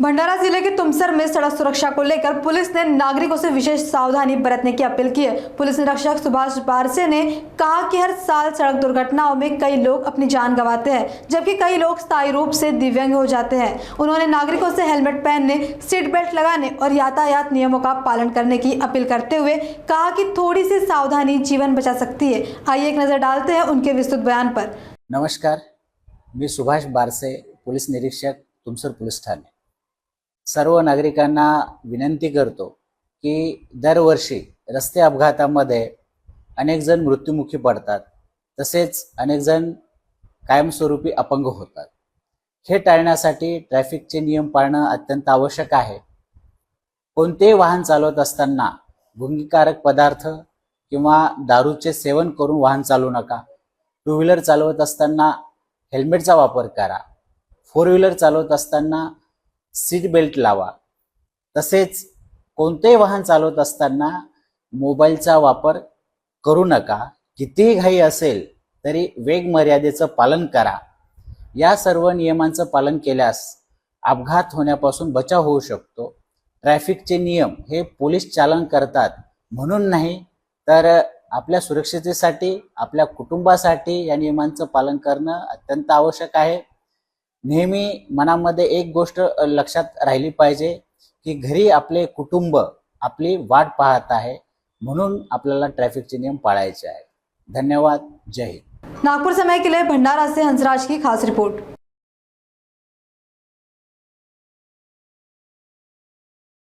भंडारा जिले के तुमसर में सड़क सुरक्षा को लेकर पुलिस ने नागरिकों से विशेष सावधानी बरतने की अपील की है। पुलिस निरीक्षक सुभाष बारसे ने कहा कि हर साल सड़क दुर्घटनाओं में कई लोग अपनी जान गंवाते हैं, जबकि कई लोग स्थायी रूप से दिव्यांग हो जाते हैं। उन्होंने नागरिकों से हेलमेट पहनने, सीट बेल्ट लगाने और यातायात नियमों का पालन करने की अपील करते हुए कहा कि थोड़ी सी सावधानी जीवन बचा सकती है। आइए एक नजर डालते हैं उनके विस्तृत बयान पर। नमस्कार, मी सुभाष बारसे, पोलीस निरीक्षक, तुमसर पोलीस ठाणे। सर्व नागरिकांना विनंती करतो की दरवर्षी रस्ते अपघातामध्ये अनेक जण मृत्युमुखी पडतात, तसेच अनेक जण कायमस्वरूपी अपंग होतात। हे टाळण्यासाठी ट्रॅफिकचे नियम पाळणं अत्यंत आवश्यक आहे। कोणतेही वाहन चालवत असताना गुंगीकारक पदार्थ किंवा दारूचे सेवन करून वाहन चालवू नका। टू व्हीलर चालवत असताना हेल्मेटचा वापर करा। फोर व्हीलर चालवत असताना सीट बेल्ट लावा। तसेच कोणतेही वाहन चालवत असताना मोबाईलचा वापर करू नका। कितीही घाई असेल तरी वेग मर्यादेचं पालन करा। या सर्व नियमांचं पालन केल्यास अपघात होण्यापासून बचाव होऊ शकतो। ट्रॅफिकचे नियम हे पोलीस चालन करतात म्हणून नाही, तर आपल्या सुरक्षिततेसाठी, आपल्या कुटुंबासाठी या नियमांचं पालन करणं अत्यंत आवश्यक आहे। नेहमी मनामध्ये एक गोष्ट लक्षात राहिली पाहिजे की घरी आपले कुटुंब आपली वाट पाहत आहे, म्हणून आपल्याला ट्रॅफिकचे नियम पाळायचे आहेत। धन्यवाद। जय हिंद। नागपुर समय के लिए भंडारा से हंसराज की खास रिपोर्ट।